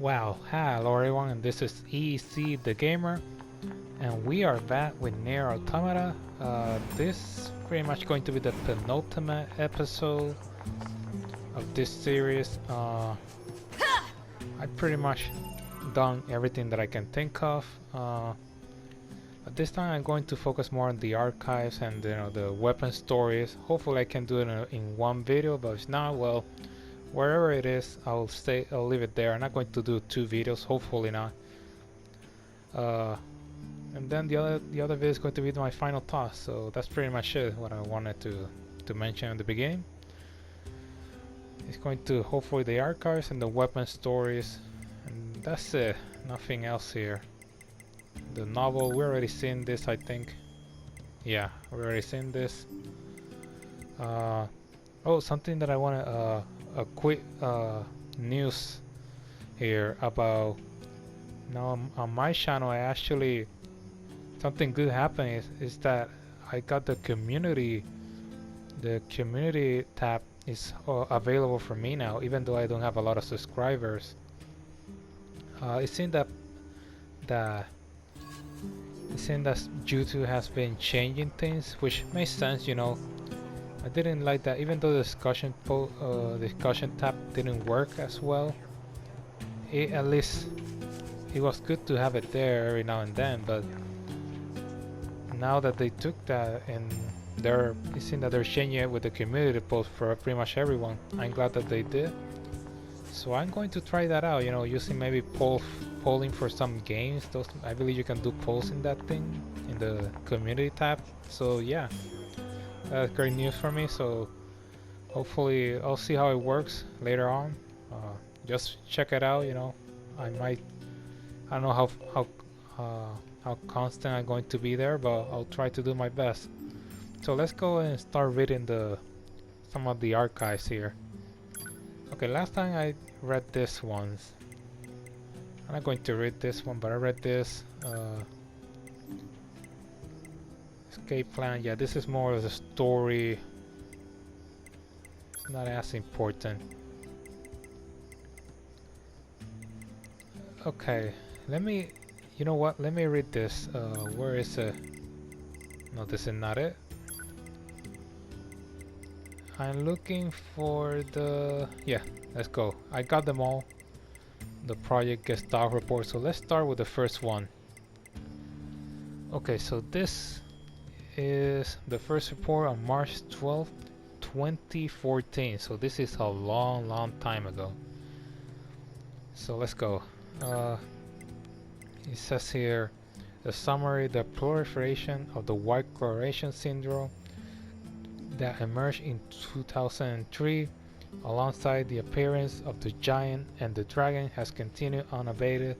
Wow, hello everyone, and this is EC the Gamer, and we are back with NieR Automata. This is pretty much going to be the penultimate episode of this series. I pretty much done everything that I can think of. But this time I'm going to focus more on the archives and the weapon stories. Hopefully I can do it in one video, but if not, well, wherever it is, I'll leave it there. I'm not going to do two videos, hopefully not. And then the other video is going to be my final thoughts. So that's pretty much it. What I wanted to mention in the beginning. It's going to hopefully the archives and the weapon stories, and that's it. Nothing else here. The novel, we already seen this, I think. Yeah, we already seen this. Oh, something that I want to a quick news here about. Now on my channel, I actually something good happened is that I got the community tab is available for me now, even though I don't have a lot of subscribers. It seems that YouTube has been changing things, which makes sense, you know. I didn't like that, even though the discussion tab didn't work as well. At least it was good to have it there every now and then, but now that they took that and it seems that they're changing it with the community post for pretty much everyone. I'm glad that they did. So I'm going to try that out, you know, using maybe polling for some games. I believe you can do polls in that thing, in the community tab. So yeah, that's great news for me. So hopefully I'll see how it works later on. Just check it out, you know. I don't know how constant I'm going to be there, but I'll try to do my best. So let's go and start reading some of the archives here. Okay, last time I read this once. I'm not going to read this one, but I read this. Escape plan. Yeah, this is more of a story. It's not as important. Okay, you know what? Let me read this. Where is it? No, this is not it. I'm looking for yeah, let's go. I got them all. The Project Gestalt report. So let's start with the first one. Okay, so this is the first report on March 12th, 2014. So this is a long time ago. So let's go. It says here, the summary: the proliferation of the white coloration syndrome that emerged in 2003 alongside the appearance of the giant and the dragon has continued unabated,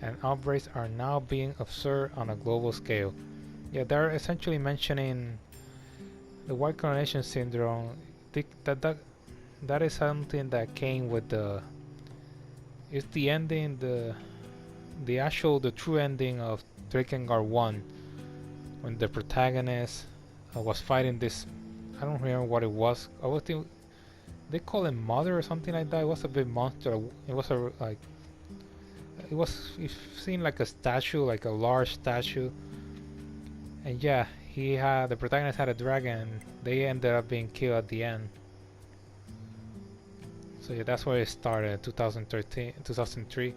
and outbreaks are now being observed on a global scale. Yeah, they're essentially mentioning the white coloration syndrome. That is something that came with it's the ending, the true ending of Drakengard 1, when the protagonist was fighting this, I don't remember what it was. They call it Mother or something like that. It was a big monster. It seemed like a statue, like a large statue. And yeah, the protagonist had a dragon. They ended up being killed at the end. So yeah, that's where it started, 2003.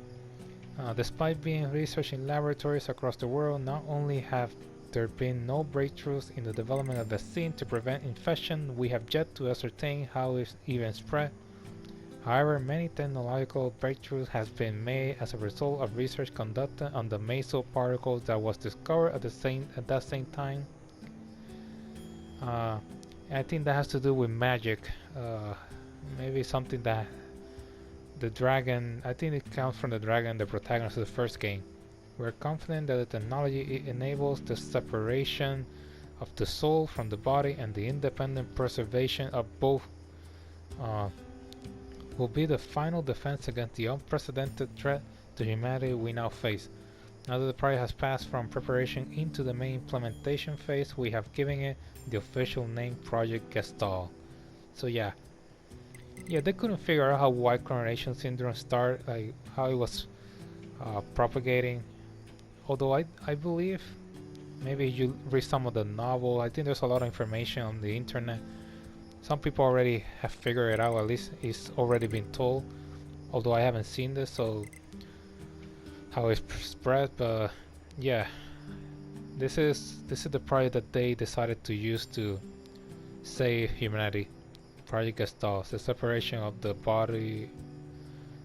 Despite being researched in laboratories across the world, not only have there been no breakthroughs in the development of vaccine to prevent infection, we have yet to ascertain how it even spread. However, many technological breakthroughs have been made as a result of research conducted on the meso particles that was discovered at that same time. I think that has to do with magic. Maybe something that the dragon, I think it comes from the dragon, the protagonist of the first game. We're confident that the technology enables the separation of the soul from the body, and the independent preservation of both will be the final defense against the unprecedented threat to humanity we now face. Now that the project has passed from preparation into the main implementation phase, we have given it the official name Project Gestalt. So yeah, Yeah, they couldn't figure out how Y coronation syndrome started, like how it was propagating. Although I believe maybe you read some of the novel. I think there's a lot of information on the internet. Some people already have figured it out. At least it's already been told. Although I haven't seen this, so how it's spread. But yeah, this is the project that they decided to use to save humanity. Project Gestalt, the separation of the body,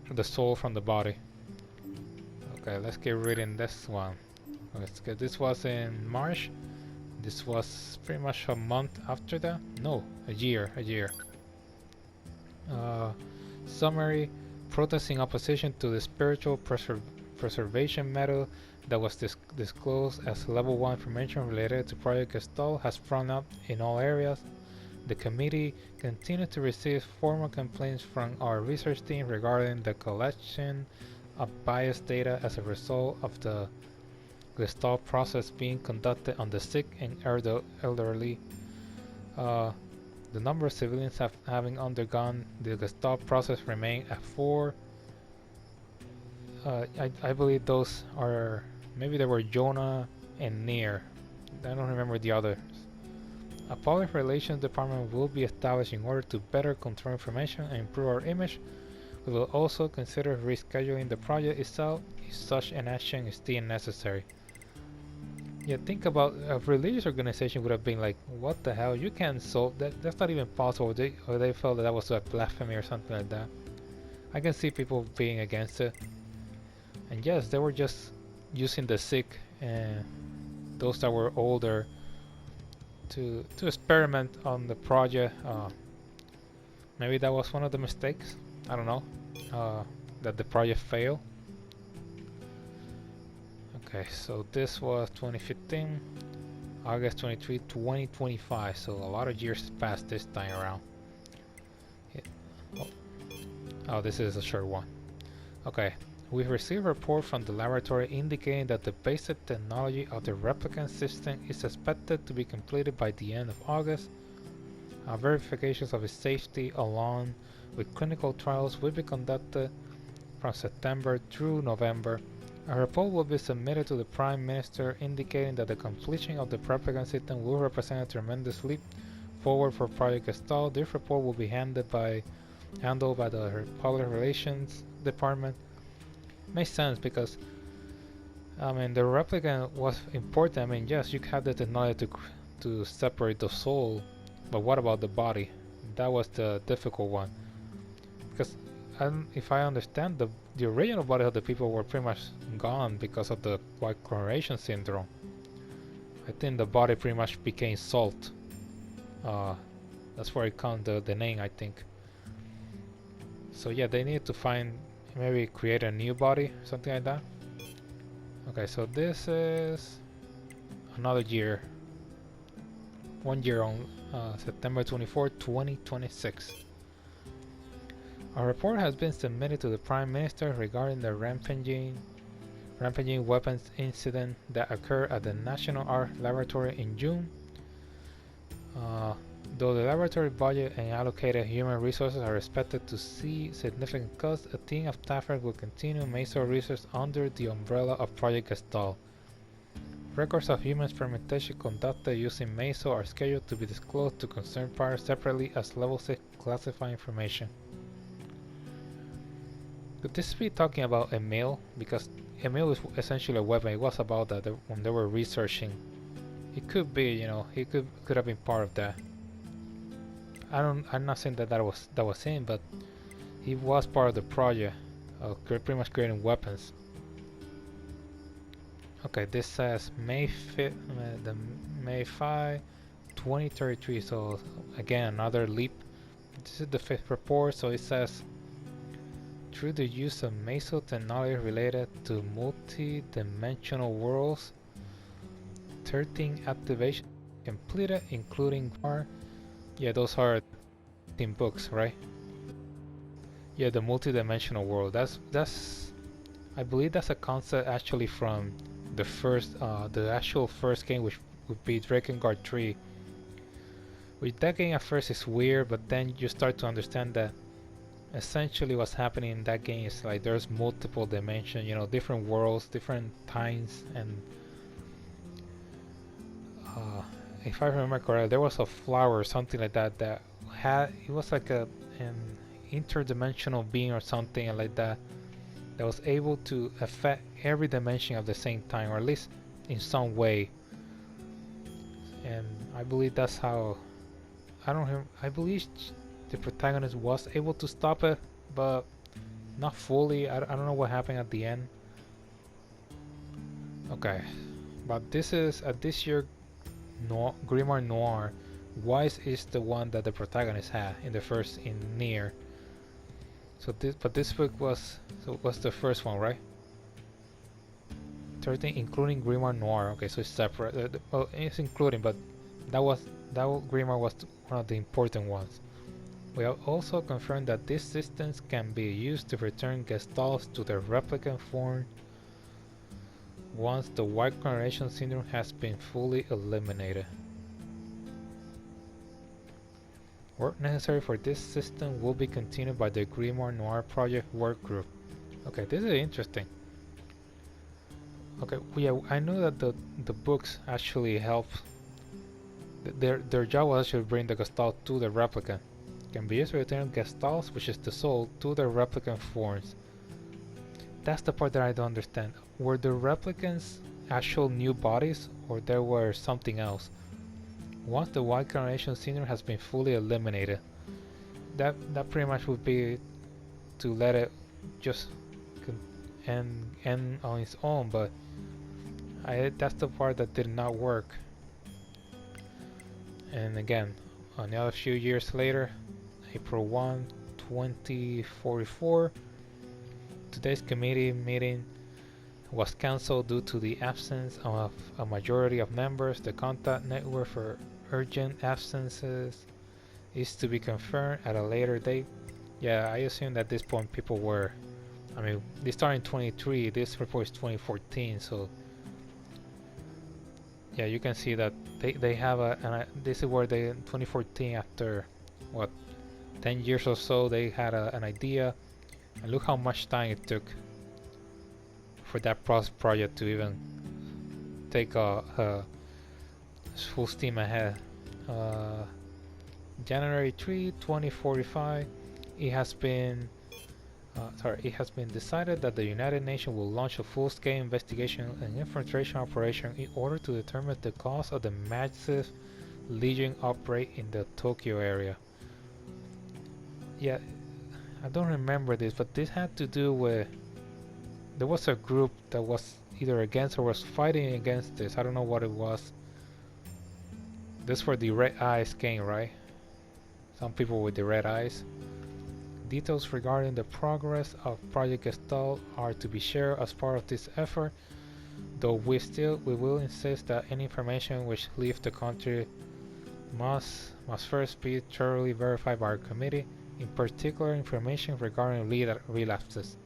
the soul from the body. Okay, let's get reading this one. Let's get. This was in March. This was pretty much a month after that. No, a year. A year. Uh, Summary: protesting opposition to the spiritual preservation method that was disclosed as Level 1 information related to Project Gestalt has sprung up in all areas. The committee continued to receive formal complaints from our research team regarding the collection of biased data as a result of the Gestalt process being conducted on the sick and elderly. Uh, the number of civilians having undergone the Gestalt process remain at 4. I believe those are, maybe they were Jonah and NieR. I don't remember the others. A public relations department will be established in order to better control information and improve our image. We will also consider rescheduling the project itself if such an action is deemed necessary. Yeah, think about a religious organization would have been like, what the hell, you can't solve that, that's not even possible, or they felt that was a blasphemy or something like that. I can see people being against it. And yes, they were just using the sick and those that were older to experiment on the project. Maybe that was one of the mistakes, I don't know, that the project failed. Okay, so this was 2015, August 23, 2025, so a lot of years passed this time around. Yeah. Oh, this is a short one. Okay, we've received a report from the laboratory indicating that the basic technology of the replicant system is expected to be completed by the end of August. Verifications of its safety along with clinical trials will be conducted from September through November. A report will be submitted to the Prime Minister indicating that the completion of the replicant system will represent a tremendous leap forward for Project Gestalt. This report will be handled by the Public Relations Department. Makes sense because I mean the replicant was important. I mean yes, you have the technology to separate the soul, but what about the body? That was the difficult one because if I understand, the original body of the people were pretty much gone because of the white coronation syndrome. I think the body pretty much became salt. That's where it comes the name, I think. So yeah, they need to find, maybe create a new body, something like that. Okay, so this is another year. 1 year on September 24, 2026. A report has been submitted to the Prime Minister regarding the rampaging weapons incident that occurred at the National Art Laboratory in June. Though the laboratory budget and allocated human resources are expected to see significant cuts, a team of staffers will continue MESO research under the umbrella of Project Gestalt. Records of human experimentation conducted using MESO are scheduled to be disclosed to concerned parties separately as Level 6 classified information. Could this be talking about Emil? Because Emil is essentially a weapon. It was about that when they were researching. It could be, you know, he could have been part of that. I'm not saying that was him, but he was part of the project of pretty much creating weapons. Okay, this says May 5th, May 5, 2033. So again, another leap. This is the 5th report. So it says, through the use of MESO technology related to multi-dimensional worlds, 13 activations completed, including yeah, those are 13 books, right? Yeah, the multi-dimensional world. That's I believe that's a concept actually from the first, the actual first game, which would be Drakengard 3. Which that game at first is weird, but then you start to understand that essentially what's happening in that game is like there's multiple dimensions, you know, different worlds, different times, and uh, if I remember correctly, there was a flower or something like that that had it was like an interdimensional being or something like that that was able to affect every dimension at the same time, or at least in some way. And I believe that's how I don't know. I believe the protagonist was able to stop it, but not fully. I don't know what happened at the end. Okay, but this is this year Grimoire Noir. Wise is the one that the protagonist had in the first in NieR. So this book was the first one, right? 13, including Grimoire Noir. Okay, so it's separate. Well, it's including, but that was Grimoire was one of the important ones. We have also confirmed that these systems can be used to return Gestalts to their replicant form once the white coloration syndrome has been fully eliminated. Work necessary for this system will be continued by the Grimoire Noir Project work group. Okay, this is interesting. Okay, yeah, I know that the books actually help. Their job was actually bring the Gestalt to the replicant. Can be used to return Gestalts, which is the soul, to their replicant forms. That's the part that I don't understand. Were the replicants actual new bodies, or there were something else? Once the white coloration syndrome has been fully eliminated, that pretty much would be to let it just end on its own. But that's the part that did not work. And again, another few years later, April 1, 2044, today's committee meeting was cancelled due to the absence of a majority of members. The contact network for urgent absences is to be confirmed at a later date. Yeah, I assume that at this point people were, I mean, they started in 23, this report is 2014, so yeah, you can see that they have this is where they, in 2014, after what, 10 years or so, they had an idea, and look how much time it took for that project to even take a full steam ahead. January 3, 2045, it has been decided that the United Nations will launch a full-scale investigation and infiltration operation in order to determine the cause of the massive Legion outbreak in the Tokyo area. Yeah, I don't remember this, but this had to do with there was a group that was either against or was fighting against this. I don't know what it was. This where the red eyes came, right? Some people with the red eyes. Details regarding the progress of Project Gestalt are to be shared as part of this effort, though we will insist that any information which leaves the country must first be thoroughly verified by our committee, in particular information regarding relapses.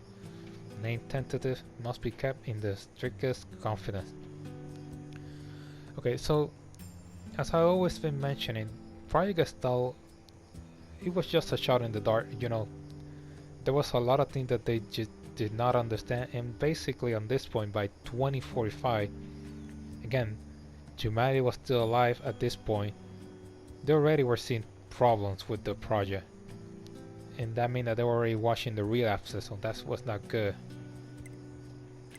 Name tentative must be kept in the strictest confidence. Okay, so as I always been mentioning, Project Gestalt, it was just a shot in the dark, you know. There was a lot of things that they just did not understand, and basically on this point, by 2045, again, humanity was still alive at this point. They already were seeing problems with the project, and that meant that they were already watching the relapses, so that was not good.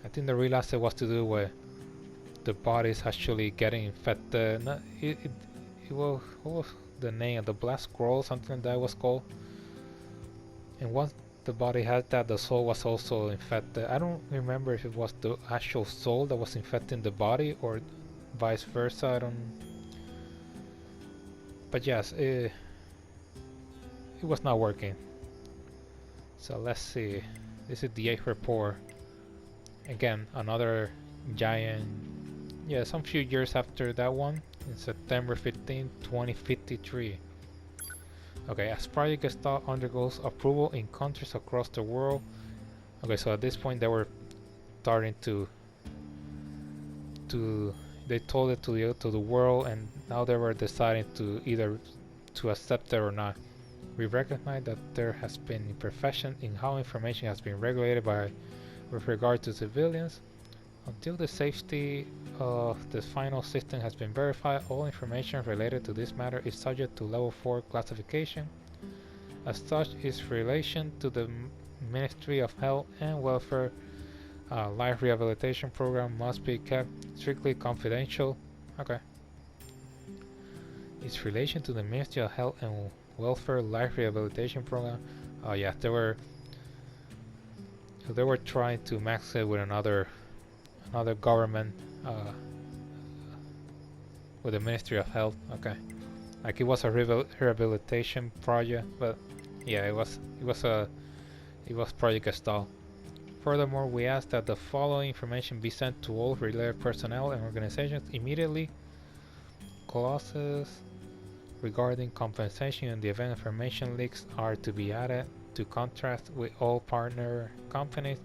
I think the relapse was to do with the bodies actually getting infected. What was the name of the Black Scroll, something like that was called. And once the body had that, the soul was also infected. I don't remember if it was the actual soul that was infecting the body or vice versa. I don't. But yes, it was not working. So let's see. This is the 8th report. Again, another giant. Yeah, some few years after that one, in September 15, 2053. Okay, as Project Gestalt undergoes approval in countries across the world. Okay, so at this point they were starting to they told it to the world, and now they were deciding to either to accept it or not. We recognize that there has been imperfection in how information has been regulated with regard to civilians. Until the safety of the final system has been verified, all information related to this matter is subject to Level 4 classification. As such, its relation to the Ministry of Health and Welfare Life Rehabilitation Program must be kept strictly confidential. Okay. Its relation to the Ministry of Health and Welfare Life Rehabilitation Program. Oh yeah, they were trying to max it with another government, with the Ministry of Health. Okay, like it was a rehabilitation project, but yeah, it was Project Gestalt. Furthermore, we ask that the following information be sent to all related personnel and organizations immediately. Clauses regarding compensation in the event information leaks are to be added to contracts with all partner companies.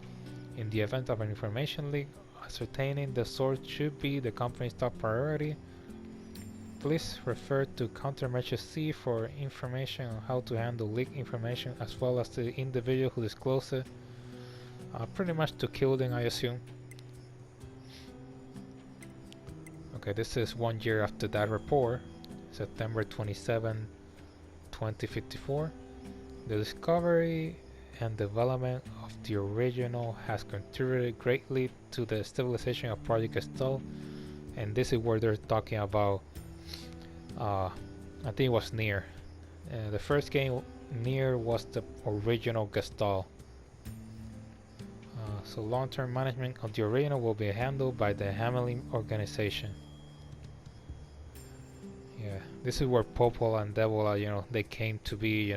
In the event of an information leak, ascertaining the source should be the company's top priority. Please refer to Countermeasure C for information on how to handle leaked information, as well as the individual who disclosed it. Pretty much to kill them, I assume. Okay, this is 1 year after that report, September 27, 2054. The discovery and development of the original has contributed greatly to the stabilization of Project Gestalt, and this is where they're talking about, I think it was NieR. The first game, NieR, was the original Gestalt. So long-term management of the original will be handled by the Hamelin organization. Yeah, this is where Popola and Devola, they came to be.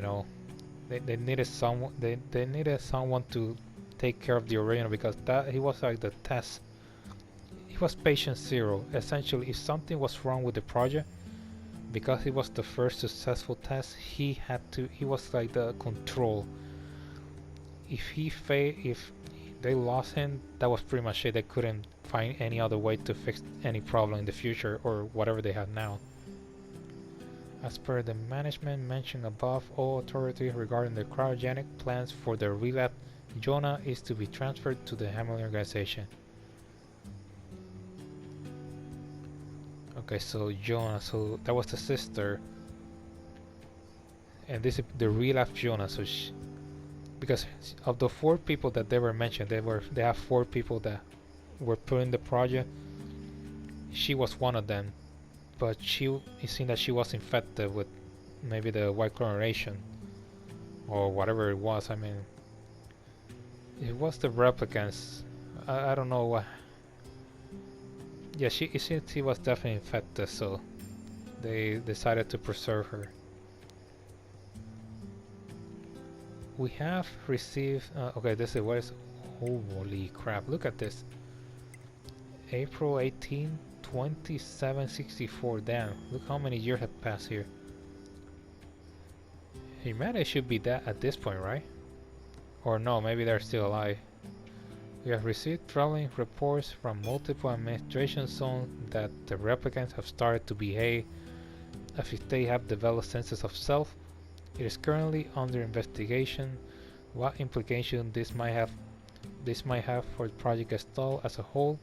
They needed someone. They needed someone to take care of the original, because he was like the test. He was patient zero. Essentially, if something was wrong with the project, because he was the first successful test, he was like the control. If they lost him, that was pretty much it. They couldn't find any other way to fix any problem in the future or whatever they have now. As per the management mentioned above, all authority regarding the cryogenic plans for the relapse Jonah is to be transferred to the Hamelin organization. Okay, so Jonah, so that was the sister, and this is the relapse Jonah. So because of the 4 people that they were mentioned, they have 4 people that were put in the project. She was one of them, but it seemed that she was infected with maybe the white coloration or whatever it was. I mean, it was the replicants. I don't know what. Yeah, she was definitely infected, so they decided to preserve her. We have received. Okay, this is what is. Holy crap! Look at this. April 18, 2764. Damn! Look how many years have passed here. Humanity should be dead at this point, right? Or no, maybe they're still alive. We have received troubling reports from multiple administration zones that the replicants have started to behave as if they have developed senses of self. It is currently under investigation what implication this might have for Project Gestalt as a whole.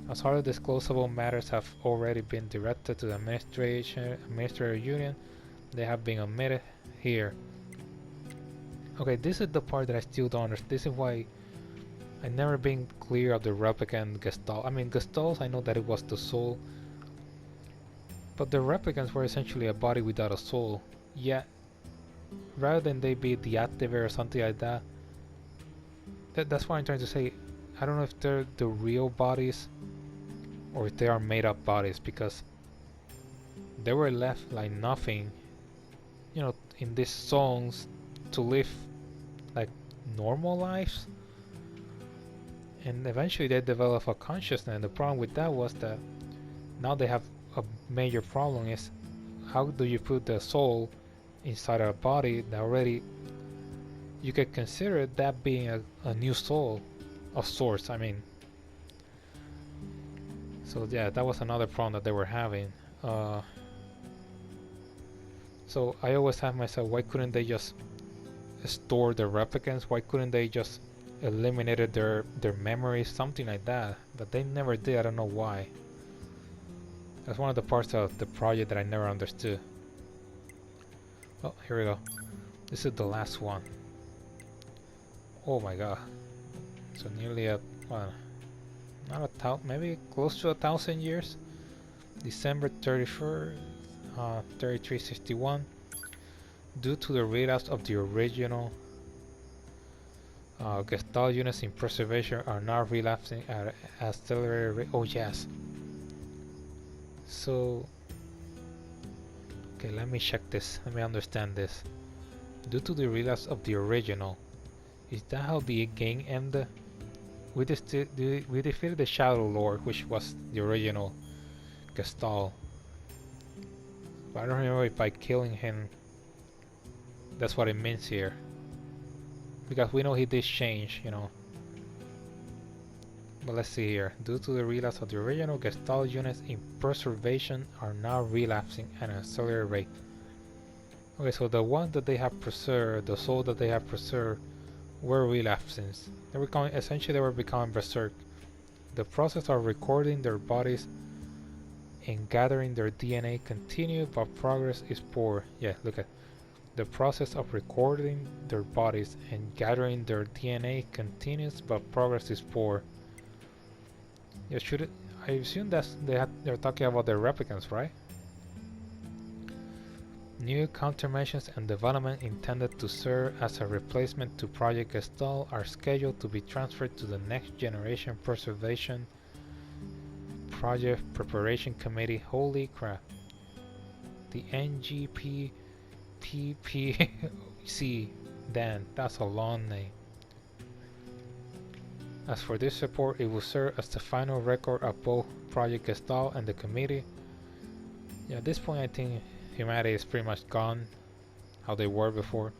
As hardly disclosable matters have already been directed to the Administrator Union, they have been omitted here. Okay, this is the part that I still don't understand. This is why I've never been clear of the replicant Gestalt. I mean, Gestalt, I know that it was the soul, but the replicants were essentially a body without a soul. Yet, rather than they be deactivated or something like that, that's what I'm trying to say. I don't know if they're the real bodies or if they are made up bodies, because they were left like nothing, in these songs to live like normal lives. And eventually they develop a consciousness, and the problem with that was that now they have a major problem is how do you put the soul inside a body that already you could consider that being a new soul of sorts. I mean, so yeah, that was another problem that they were having. So I always ask myself, why couldn't they just store the replicants? Why couldn't they just eliminated their memories, something like that? But they never did. I don't know why. That's one of the parts of the project that I never understood. Oh, here we go. This is the last one. Oh my god. So nearly a, well, not a thousand, maybe close to 1,000 years. December 31st, 3361. Due to the relapse of the original Gestalt units in preservation are now relapsing at an accelerated rate. Oh yes. So, okay, let me check this. Let me understand this. Due to the relapse of the original, is that how the game ended? We defeated the Shadow Lord, which was the original Gestalt. But I don't remember if by killing him, that's what it means here. Because we know he did change, you know. But let's see here. Due to the relapse of the original, Gestalt units in preservation are now relapsing at an accelerated rate. Okay, so the ones that they have preserved, the souls that they have preserved, were relapsing. They were becoming, essentially they were becoming berserk. The process of recording their bodies and gathering their DNA continued, but progress is poor. Yeah, look at the process of recording their bodies and gathering their DNA continues, but progress is poor. Yeah, should it? I assume that's they're talking about the replicants, right? New countermeasures and development intended to serve as a replacement to Project Gestalt are scheduled to be transferred to the Next Generation Preservation Project Preparation Committee. Holy crap. The NGPPPC. Dan, that's a long name. As for this report, it will serve as the final record of both Project Gestalt and the committee. Yeah, at this point I think humanity is pretty much gone, how they were before.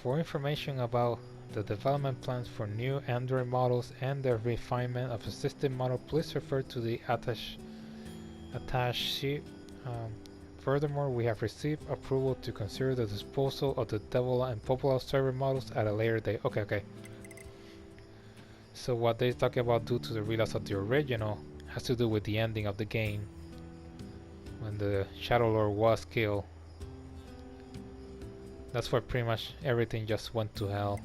For information about the development plans for new Android models and the refinement of a system model, please refer to the attached sheet. Furthermore, we have received approval to consider the disposal of the Devil and Popula server models at a later date. Okay. So what they're talking about due to the relapse of the original has to do with the ending of the game, when the Shadow Lord was killed. That's where pretty much everything just went to hell,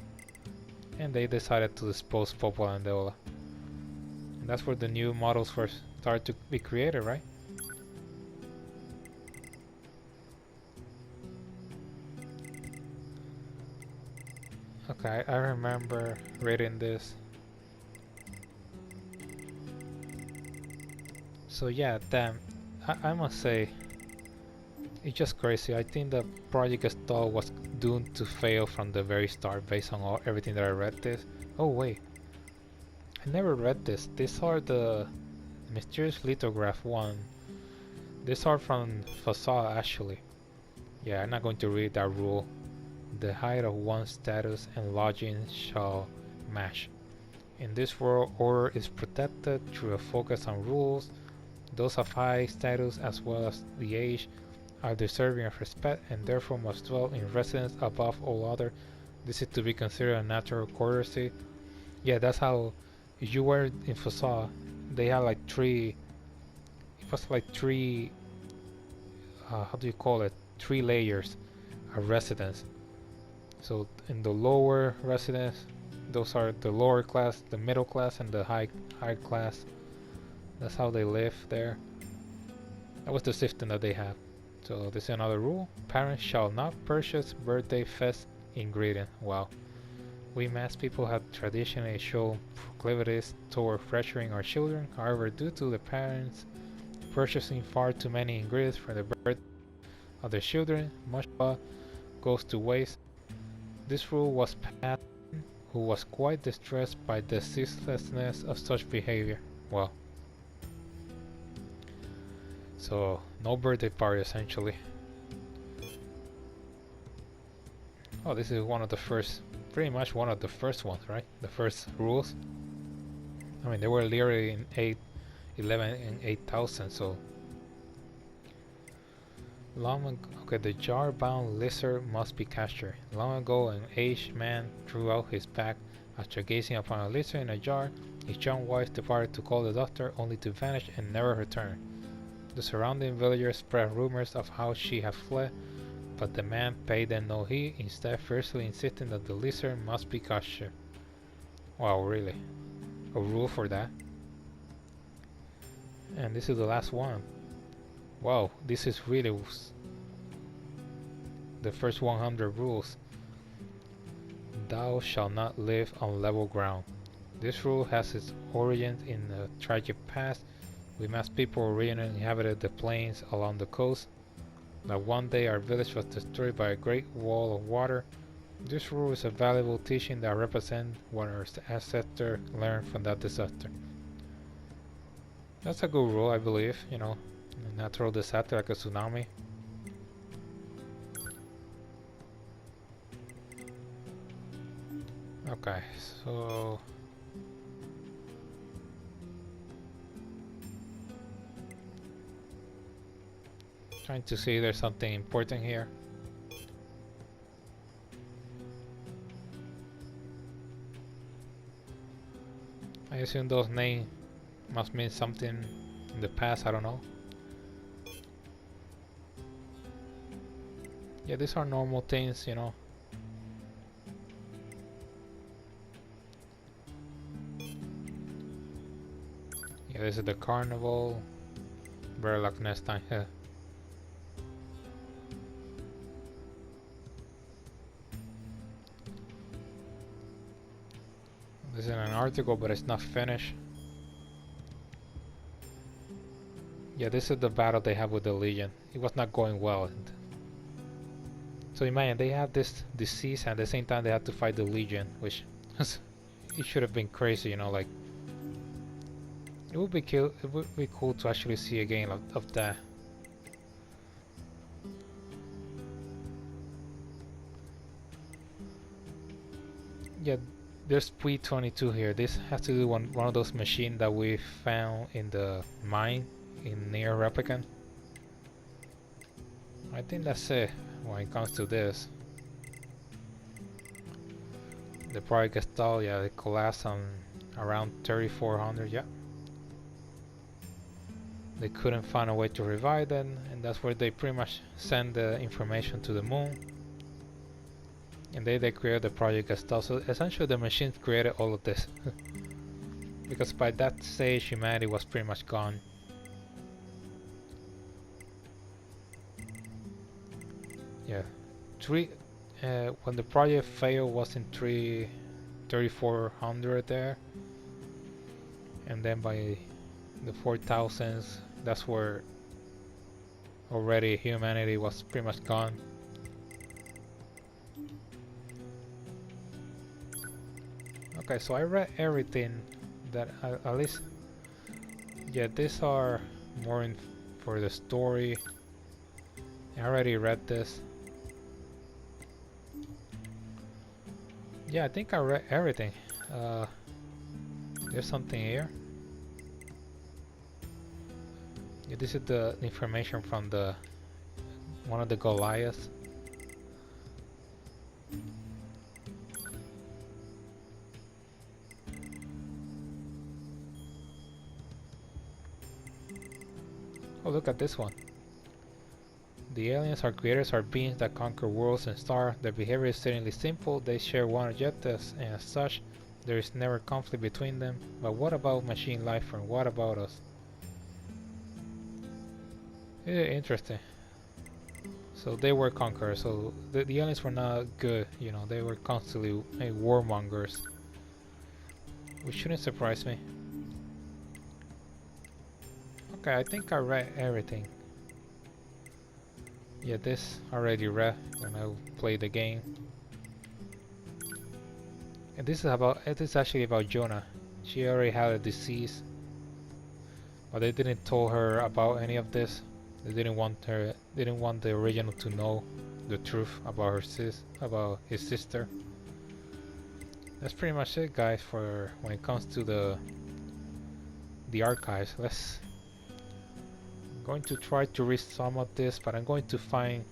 and they decided to dispose Popola and Deola. And that's where the new models first started to be created, right? Okay, I remember reading this. So yeah, damn, I must say, it's just crazy. I think the Project Gestalt was doomed to fail from the very start based on everything that I read this. Oh wait, I never read this. These are the Mysterious Lithograph 1. These are from Facade actually. Yeah, I'm not going to read that rule. The height of one's status and lodging shall match. In this world, order is protected through a focus on rules. Those of high status as well as the age are deserving of respect and therefore must dwell in residence above all other. This is to be considered a natural courtesy. Yeah, that's how, if you were in Facade, they had like three, it was like three, how do you call it, 3 layers of residence. So in the lower residence, those are the lower class, the middle class, and the high class. That's how they live there. That was the system that they have. So this is another rule. Parents shall not purchase birthday fest ingredient. Wow. We mass people have traditionally shown proclivities toward pressuring our children. However, due to the parents purchasing far too many ingredients for the birth of their children, much goes to waste. This rule was passed, who was quite distressed by the ceaselessness of such behavior. Well, so no birthday party essentially. Oh, this is one of the first, pretty much one of the first ones, right? The first rules. I mean, they were literally in 8, 11, and 8,000, so Okay, the jar-bound lizard must be captured. Long ago, an aged man threw out his pack after gazing upon a lizard in a jar. His young wife departed to call the doctor, only to vanish and never return. The surrounding villagers spread rumors of how she had fled, but the man paid them no heed, instead fiercely insisting that the lizard must be captured. Wow, really? A rule for that? And this is the last one. Wow, this is really the first 100 rules. Thou shalt not live on level ground. This rule has its origins in a tragic past. We masked people originally inhabited the plains along the coast. That one day our village was destroyed by a great wall of water. This rule is a valuable teaching that represents what our ancestors learned from that disaster. That's a good rule, I believe, you know, a natural disaster like a tsunami. Okay, so trying to see if there's something important here. I assume those names must mean something in the past, I don't know. Yeah, these are normal things, you know. Yeah, this is the carnival. Better luck next time. This is an article, but it's not finished. Yeah, this is the battle they have with the Legion. It was not going well. So imagine they have this disease and at the same time they have to fight the Legion, which it should have been crazy, you know, like it would be cool to actually see a game of that. Yeah, there's P22 here. This has to do one of those machines that we found in the mine in NieR Replicant. I think that's it when it comes to this. The Project Gestalt, yeah, it collapsed on around 3400, yeah. They couldn't find a way to revive them, and that's where they pretty much send the information to the moon. And they created the Project Gestalt. So essentially the machines created all of this. Because by that stage humanity was pretty much gone. Yeah. When the project failed was in 3400 there. And then by the 4000s, that's where already humanity was pretty much gone. Okay, so I read everything that at least, yeah, these are more in for the story. I already read this. Yeah, I think I read everything. There's something here. Yeah, this is the information from the one of the Goliaths. Oh, look at this one. The aliens or creators are beings that conquer worlds and stars. Their behavior is certainly simple. They share one objective, and as such, there is never conflict between them. But what about machine life form? What about us? Interesting. So they were conquerors. So the aliens were not good. You know, they were constantly warmongers, which shouldn't surprise me. Okay, I think I read everything. Yeah, this already read when I played the game. And this is actually about Jonah. She already had a disease, but they didn't tell her about any of this. They didn't want the original to know the truth about about his sister. That's pretty much it, guys, for when it comes to the archives. Let's going to try to read some of this, but I'm going to find...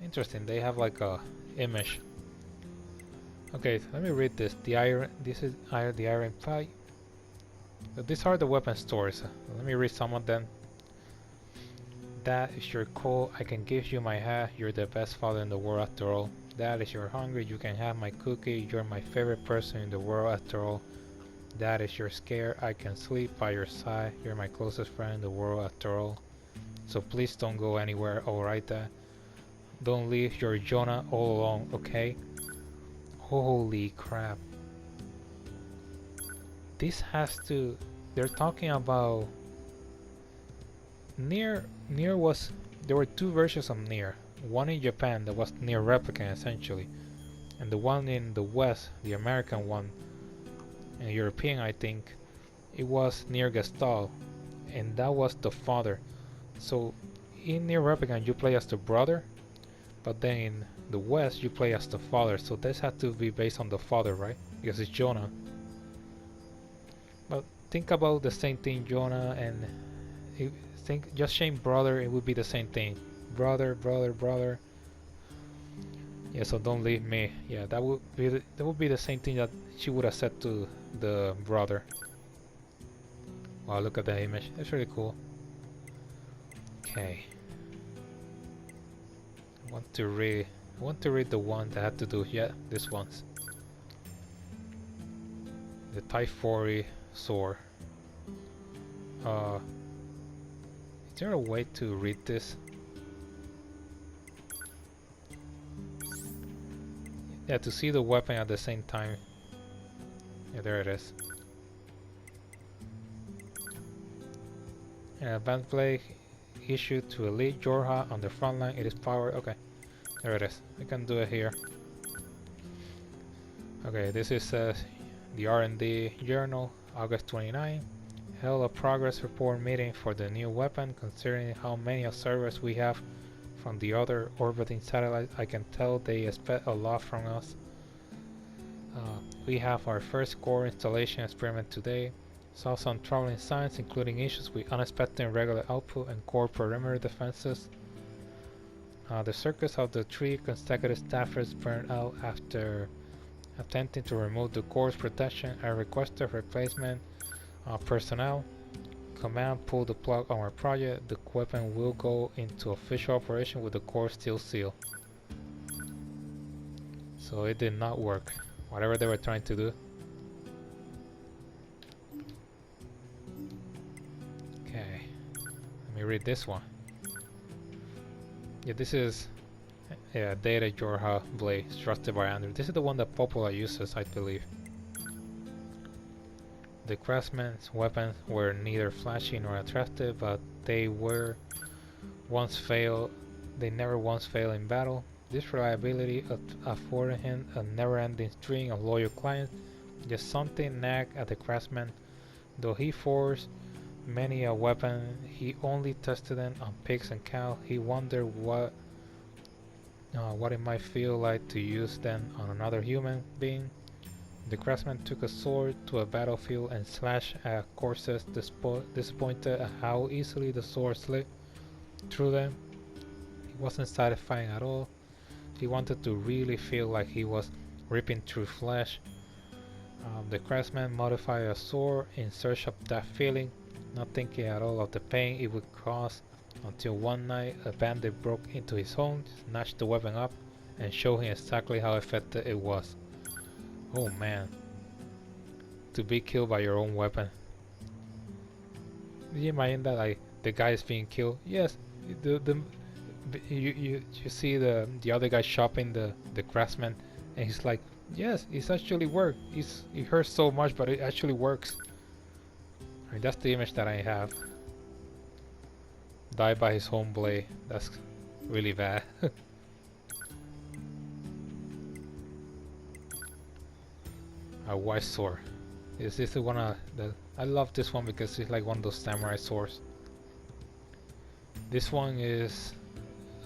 Interesting, they have like a image. Okay, so let me read this. The iron, this is iron, the iron pipe. So these are the weapon stores. Let me read some of them. That is your coal, I can give you my hat, you're the best father in the world after all. That is your hunger, you can have my cookie, you're my favorite person in the world after all. That is your scare, I can sleep by your side, you're my closest friend in the world after all. So please don't go anywhere, alright Dad? Don't leave your Jonah all alone, okay? Holy crap. This has to... They're talking about... NieR was... There were two versions of NieR. One in Japan that was NieR Replicant essentially. And the one in the West, the American one, and European I think, it was NieR Gestalt. And that was the father. So in NieR Replicant you play as the brother, but then in the West you play as the father. So this had to be based on the father, right? Because it's Jonah. But think about the same thing, Jonah, and think just saying brother, it would be the same thing. Brother, brother, brother. Yeah, so don't leave me. Yeah, that would be the same thing that she would have said to the brother. Wow, look at the image. That's really cool. Okay. I want to read the one that had to do, yeah, this one's. The Type 40 sword. Is there a way to read this? Yeah, to see the weapon at the same time. Yeah, there it is. Advanced blade issued to elite Jorha on the front line. It is powered. Okay, there it is. I can do it here. Okay, this is the R&D journal, August 29. Held a progress report meeting for the new weapon. Considering how many observers we have from the other orbiting satellites, I can tell they expect a lot from us. We have our first core installation experiment today. Saw some troubling signs, including issues with unexpected irregular output and core perimeter defenses. The circuits of the 3 consecutive staffers burned out after attempting to remove the core's protection. I requested replacement personnel. Command pulled the plug on our project. The weapon will go into official operation with the core still sealed. So it did not work. Whatever they were trying to do. Okay. Let me read this one. Yeah, this is Data Jorha blade, trusted by Andrew. This is the one that Popola uses, I believe. The craftsman's weapons were neither flashy nor attractive, but they never once failed in battle. This reliability afforded him a never-ending string of loyal clients. Just something nagged at the craftsman. Though he forged many a weapon, he only tested them on pigs and cows. He wondered what it might feel like to use them on another human being. The craftsman took a sword to a battlefield and slashed at corpses, disappointed at how easily the sword slipped through them. It wasn't satisfying at all. He wanted to really feel like he was ripping through flesh. The craftsman modified a sword in search of that feeling, not thinking at all of the pain it would cause, until one night a bandit broke into his home, snatched the weapon up, and showed him exactly how effective it was. Oh man, to be killed by your own weapon. Did you imagine that, like, the guy is being killed? Yes, you see the other guy shopping the craftsman, and he's like, yes, it's actually worked. It hurts so much, but it actually works. I mean, that's the image that I have. Died by his own blade. That's really bad. A white sword. This is one of the... I love this one because it's like one of those samurai swords. This one is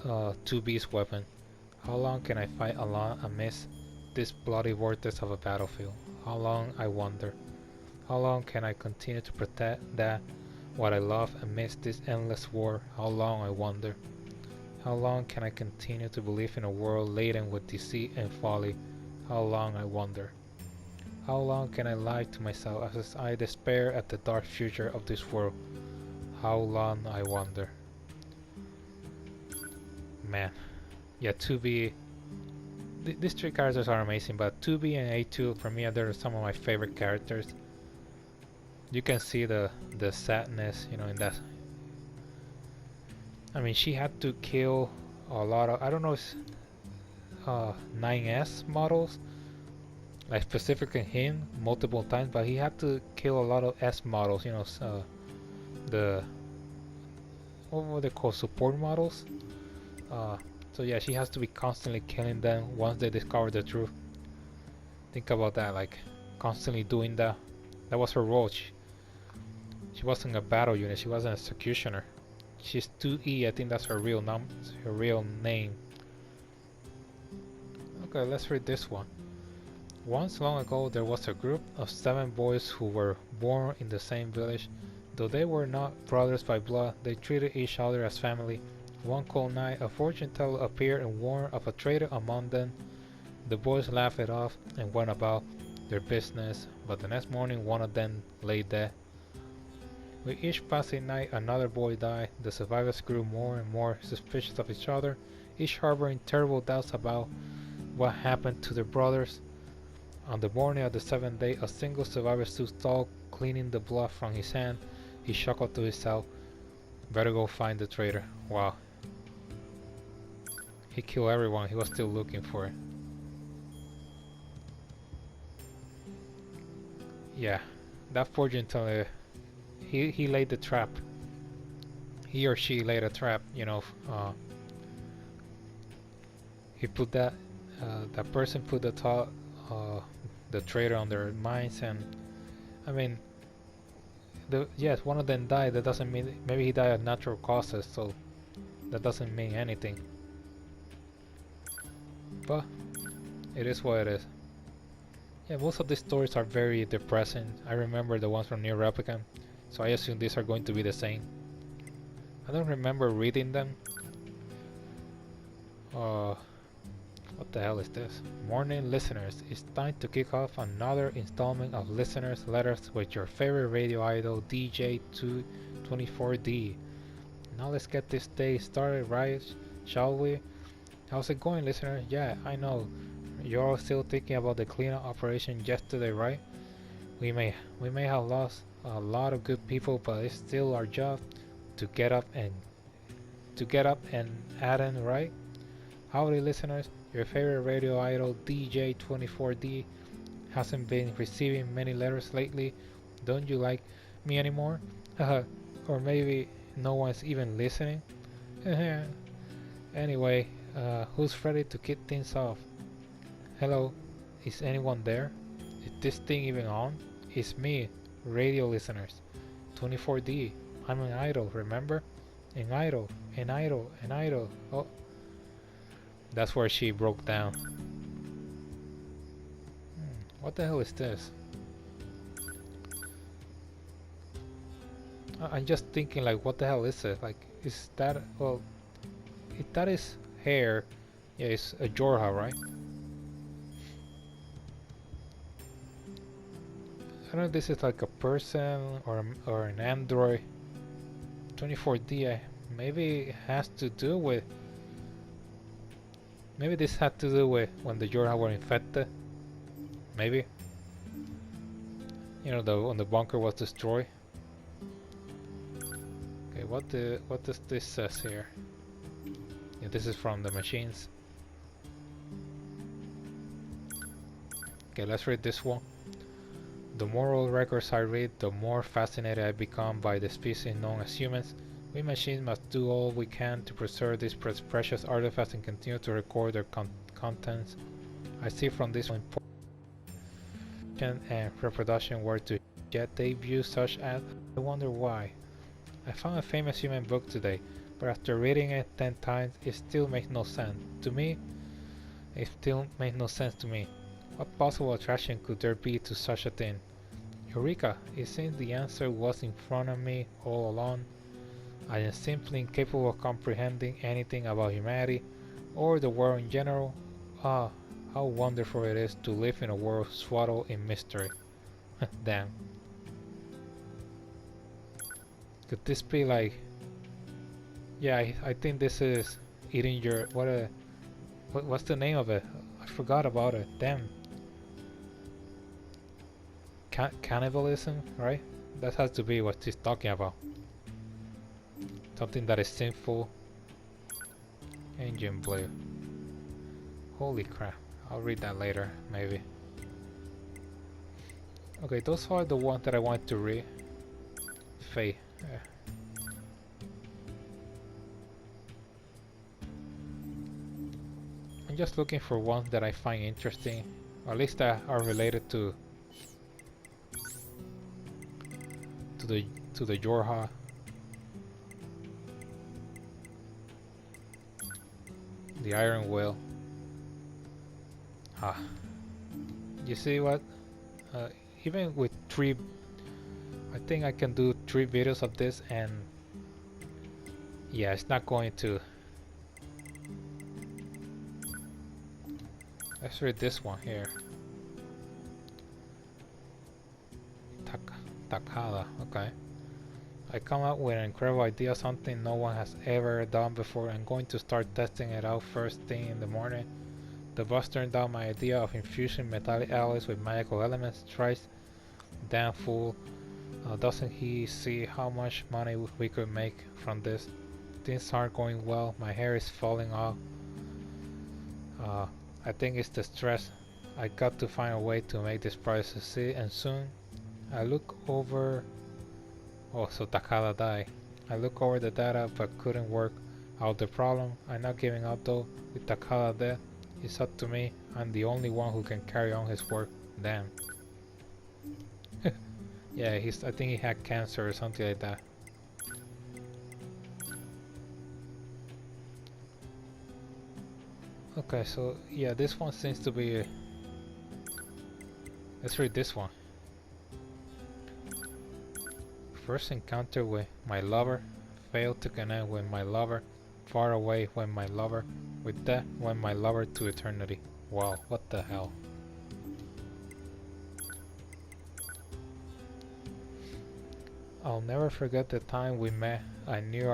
a 2-beast weapon. How long can I fight along amidst this bloody vortex of a battlefield? How long, I wonder? How long can I continue to protect that what I love amidst this endless war? How long, I wonder? How long can I continue to believe in a world laden with deceit and folly? How long, I wonder? How long can I lie to myself as I despair at the dark future of this world? How long, I wonder? Man, yeah, 2B. These three characters are amazing, but 2B and A2 for me they're some of my favorite characters. You can see the sadness, you know, in that. I mean, she had to kill a lot of, I don't know, 9S models, like specifically him multiple times, but he had to kill a lot of S models, you know, the what were they called, support models. Uh, so yeah, she has to be constantly killing them once they discover the truth. Think about that, like constantly doing that. That was her role. She wasn't a battle unit. She was an executioner. She's 2E. I think that's her her real name. Okay, let's read this one. Once long ago, there was a group of 7 boys who were born in the same village. Though they were not brothers by blood, they treated each other as family. One cold night, a fortune teller appeared and warned of a traitor among them. The boys laughed it off and went about their business, but the next morning one of them lay dead. With each passing night, another boy died. The survivors grew more and more suspicious of each other, each harboring terrible doubts about what happened to their brothers. On the morning of the 7th day, a single survivor stood tall, cleaning the blood from his hand. He chuckled to himself, "Better go find the traitor." Wow. He killed everyone, he was still looking for it. Yeah, that fortune teller, he laid the trap. He or she laid a trap, you know. He put that person put uh, the traitor on their minds, and I mean, yes, one of them died. That doesn't mean maybe he died of natural causes, so that doesn't mean anything. But it is what it is. Yeah, most of these stories are very depressing. I remember the ones from NieR Replicant, so I assume these are going to be the same. I don't remember reading them. What the hell is this? Morning listeners, it's time to kick off another installment of listeners' letters with your favorite radio idol DJ24D. Now let's get this day started, right? Shall we? How's it going, listener? Yeah, I know. You're all still thinking about the cleanup operation yesterday, right? We may have lost a lot of good people, but it's still our job to get up and add in, right? Howdy, listeners. Your favorite radio idol DJ24D hasn't been receiving many letters lately. Don't you like me anymore? Or maybe no one's even listening? Anyway, who's ready to kick things off? Hello, is anyone there? Is this thing even on? It's me, radio listeners. 24D. I'm an idol, remember? An idol, an idol, an idol. Oh, that's where she broke down. What the hell is this? I'm just thinking, like, what the hell is it? Like, is that, well, if that is hair, yeah, it's a Jorha, right? I don't know if this is like a person or an android. 24D, maybe it has to do with, maybe this had to do with when the Jorha were infected. Maybe. You know, when the bunker was destroyed. Okay, what does this says here? Yeah, this is from the machines. Okay, let's read this one. The more old records I read, the more fascinated I become by the species known as humans. We machines must do all we can to preserve these precious artifacts and continue to record their contents. I see from this important and reproduction were to yet they view such as. I wonder why. I found a famous human book today, but after reading it 10 times, it still makes no sense. To me, it still makes no sense to me. What possible attraction could there be to such a thing? Eureka! It seems the answer was in front of me all along. I am simply incapable of comprehending anything about humanity or the world in general. Ah, how wonderful it is to live in a world swaddled in mystery. Damn. Could this be like... Yeah, I think this is eating your... What's the name of it? I forgot about it. Damn. Cannibalism, right? That has to be what he's talking about. Something that is sinful. Engine blue. Holy crap. I'll read that later, maybe. Okay, those are the ones that I want to read. Faye. I'm just looking for ones that I find interesting, or at least that are related to the Jorha. The Iron Whale. Ah. You see what? Even with 3, I think I can do 3 videos of this, and yeah, it's not going to. Let's read this one here. Takada, okay. I come up with an incredible idea, something no one has ever done before. I'm going to start testing it out first thing in the morning. The boss turned down my idea of infusing metallic alloys with magical elements. Tries, damn fool. Doesn't he see how much money we could make from this? Things aren't going well. My hair is falling off. I think it's the stress. I got to find a way to make this project succeed, and soon. I look over... Oh, so Takada died. I look over the data but couldn't work out the problem. I'm not giving up though. With Takada dead, it's up to me. I'm the only one who can carry on his work. Damn. Yeah, I think he had cancer or something like that. Okay, so yeah, this one seems to be... Let's read this one. First encounter with my lover. Failed to connect with my lover. Far away when my lover. With death when my lover to eternity. Wow, what the hell. I'll never forget the time we met. I knew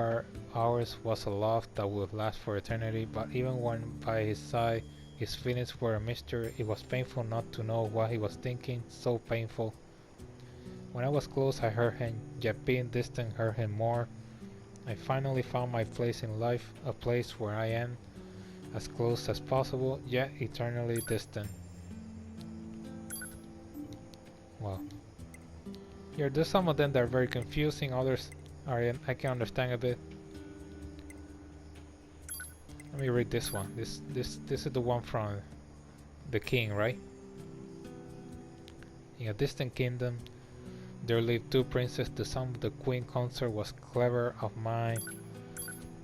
ours was a love that would last for eternity, but even when by his side, his feelings were a mystery. It was painful not to know what he was thinking, so painful. When I was close I hurt him, yet being distant hurt him more. I finally found my place in life, a place where I am as close as possible, yet eternally distant. Wow. Yeah, there's some of them that are very confusing, others are I can understand a bit. Let me read this one. This is the one from the king, right? In a distant kingdom, there lived 2 princes. The son of the queen consort was clever of mind,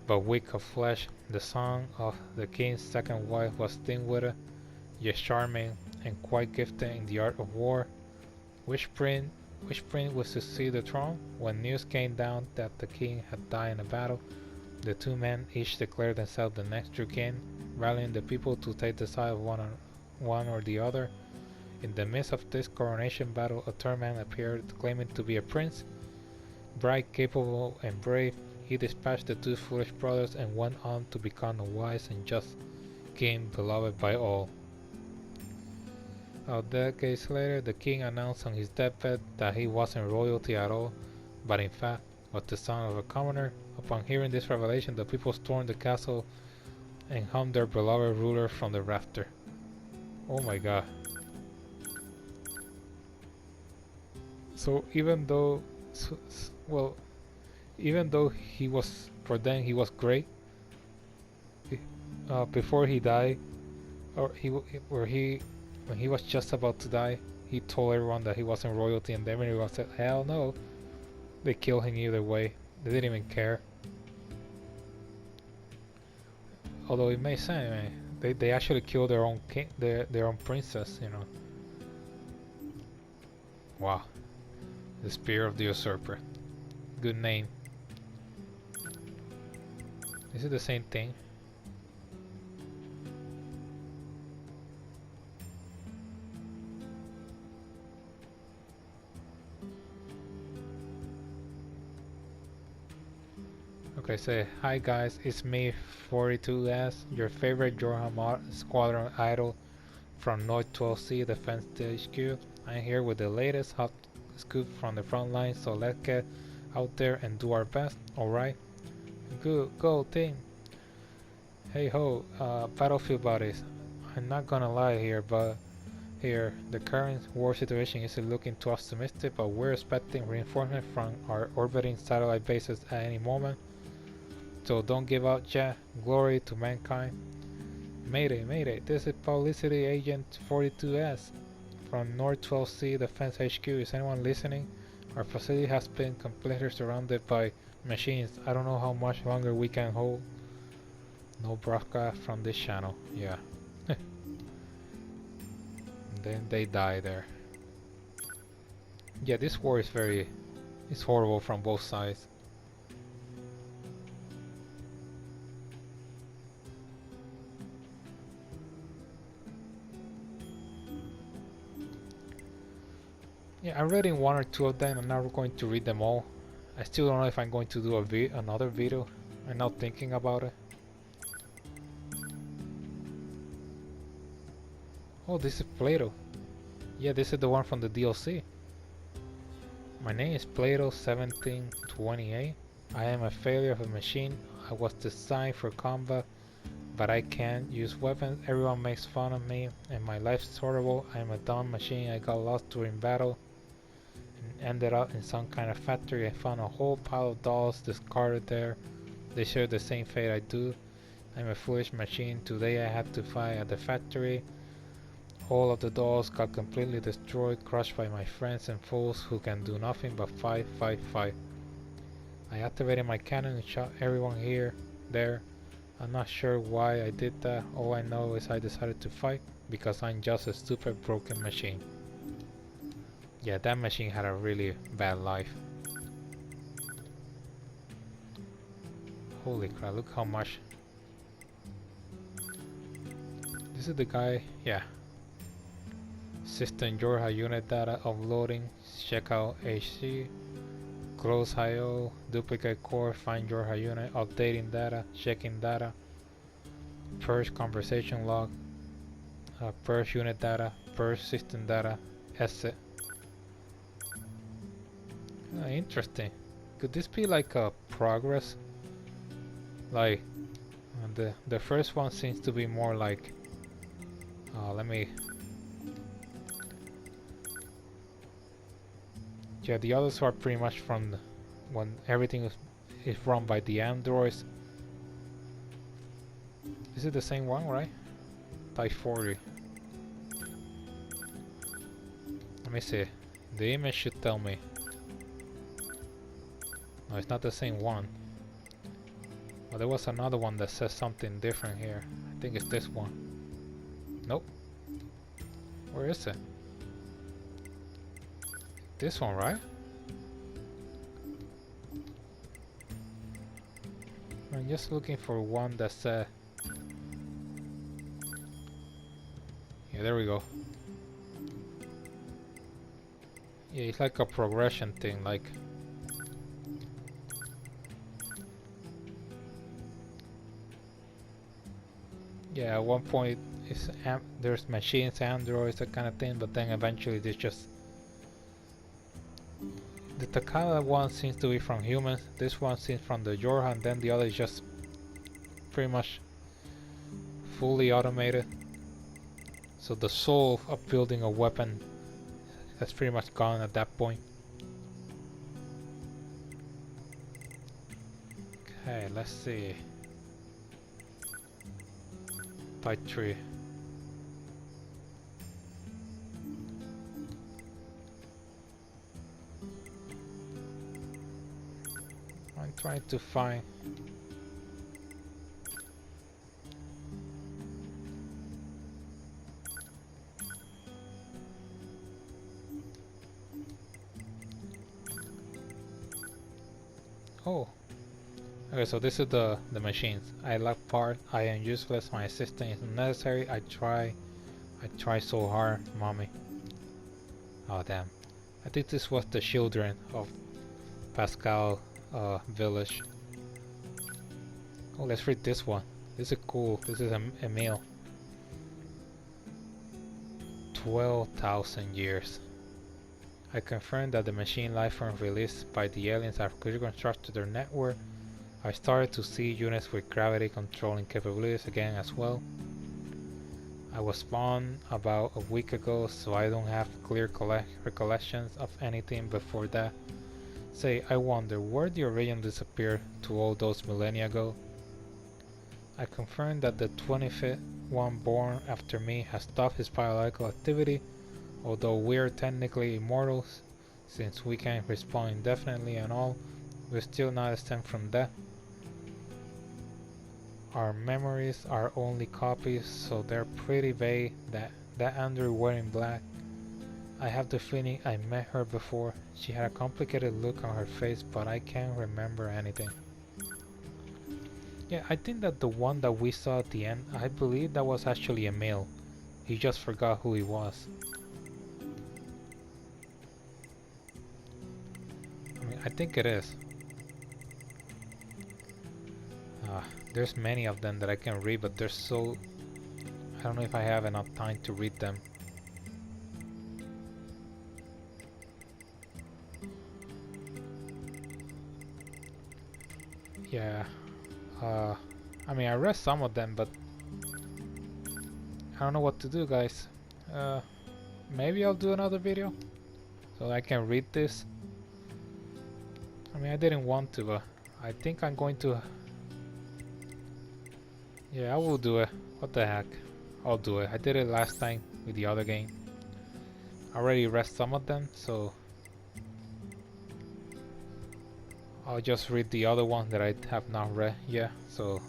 but weak of flesh. The son of the king's second wife was thin-witted, yet charming, and quite gifted in the art of war. Which prince would succeed the throne? When news came down that the king had died in a battle, the 2 men each declared themselves the next true king, rallying the people to take the side of one or the other. In the midst of this coronation battle, a third man appeared, claiming to be a prince. Bright, capable, and brave, he dispatched the 2 foolish brothers and went on to become a wise and just king, beloved by all. Decades later, the king announced on his deathbed that he wasn't royalty at all, but in fact was the son of a commoner. Upon hearing this revelation, the people stormed the castle and hung their beloved ruler from the rafter. Oh my god. So even though, even though he was, for them he was great, before he died, or when he was just about to die, he told everyone that he wasn't royalty, and then everyone said, hell no. They killed him either way. They didn't even care. Although it makes sense, man. They actually kill their own king, their own princess, you know. Wow, the Spear of the Usurper. Good name. Is it the same thing? Okay, say hi guys, it's me 42S, your favorite Jorhamar Squadron idol from North 12C Defense HQ. I'm here with the latest hot scoop from the front line, so let's get out there and do our best, alright? Good, go team! Hey ho, battlefield buddies. I'm not gonna lie here, but the current war situation isn't looking too optimistic, but we're expecting reinforcement from our orbiting satellite bases at any moment. So don't give up, yet. Glory to mankind. Mayday, mayday, this is Publicity Agent 42S from North 12C Defense HQ. Is anyone listening? Our facility has been completely surrounded by machines. I don't know how much longer we can hold. No broadcast from this channel. Yeah. Then they die there. Yeah, this war is it's horrible from both sides. Yeah, I'm reading one or two of them. I'm not going to read them all. I still don't know if I'm going to do another video. I'm not thinking about it. Oh, this is Plato. Yeah, this is the one from the DLC. My name is Plato1728. I am a failure of a machine. I was designed for combat, but I can't use weapons. Everyone makes fun of me, and my life's horrible. I am a dumb machine. I got lost during battle and ended up in some kind of factory. I found a whole pile of dolls discarded there. They share the same fate I do. I'm a foolish machine. Today I had to fight at the factory. All of the dolls got completely destroyed, crushed by my friends and foes who can do nothing but fight, fight, fight. I activated my cannon and shot everyone here, there. I'm not sure why I did that. All I know is I decided to fight because I'm just a stupid broken machine. Yeah, that machine had a really bad life. Holy crap, look how much. This is the guy, yeah. System Jorha unit data uploading, check out HC, close IO, duplicate core, find Jorha unit, updating data, checking data, purge conversation log, purge unit data, purge system data, exit. Interesting. Could this be like a progress? Like the first one seems to be more like let me. Yeah, the others are pretty much from when everything is run by the androids. Is it the same one, right? Type 40. Let me see. The image should tell me. No, it's not the same one. But there was another one that says something different here. I think it's this one. Nope. Where is it? This one, right? I'm just looking for one that said. Yeah, there we go. Yeah, it's like a progression thing, like. Yeah, at one point there's machines, androids, that kind of thing, but then eventually there's just. The Takala one seems to be from humans, this one seems from the Jorha, and then the other is just pretty much fully automated. So the soul of building a weapon has pretty much gone at that point. Okay, let's see. Type 3. I'm trying to find. Oh, okay, so this is the machines. I lack part, I am useless, my assistance is unnecessary, I try so hard, mommy. Oh damn. I think this was the children of Pascal village. Oh, let's read this one. This is cool. This is a meal. 12,000 years. I confirmed that the machine lifeforms released by the aliens have reconstructed their network. I started to see units with gravity controlling capabilities again as well. I was spawned about a week ago, so I don't have clear recollections of anything before that. Say, I wonder where the origin disappeared to all those millennia ago. I confirmed that the 25th one born after me has stopped his biological activity. Although we are technically immortals, since we can respawn indefinitely and all, we're still not exempt from death. Our memories are only copies, so they're pretty vague. That Andrew wearing black, I have the feeling I met her before. She had a complicated look on her face, but I can't remember anything. Yeah, I think that the one that we saw at the end, I believe that was actually a male. He just forgot who he was. I think it is. There's many of them that I can read, but they're so... I don't know if I have enough time to read them. Yeah. I mean, I read some of them, but I don't know what to do, guys. Maybe I'll do another video so I can read this. I mean, I didn't want to, but I think I'm going to... Yeah, I will do it. What the heck? I'll do it. I did it last time with the other game. I already read some of them, so I'll just read the other one that I have not read yet. So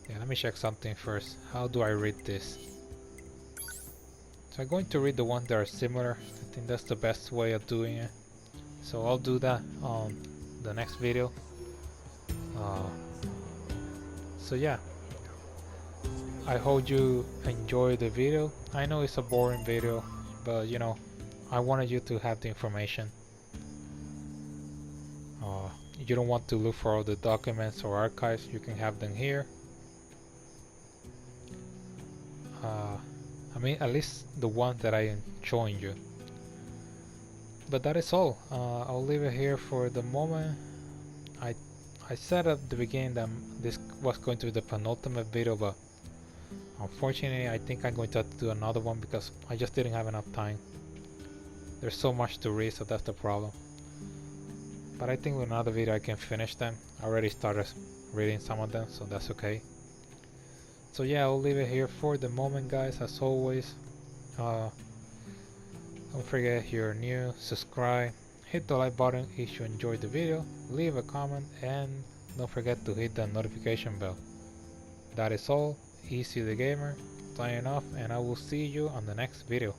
yeah, let me check something first. How do I read this? So I'm going to read the ones that are similar. I think that's the best way of doing it. So I'll do that on the next video. So yeah, I hope you enjoyed the video. I know it's a boring video, but you know, I wanted you to have the information. You don't want to look for all the documents or archives, you can have them here. I mean, at least the ones that I am showing you. But that is all. I'll leave it here for the moment. I said at the beginning that this was going to be the penultimate video, but unfortunately I think I'm going to have to do another one because I just didn't have enough time. There's so much to read, so that's the problem. But I think with another video I can finish them. I already started reading some of them, so that's okay. So yeah, I'll leave it here for the moment, guys. As always, don't forget if you're new, subscribe, hit the like button if you enjoyed the video, leave a comment, and don't forget to hit the notification bell. That is all. Easy the Gamer, signing off, and I will see you on the next video.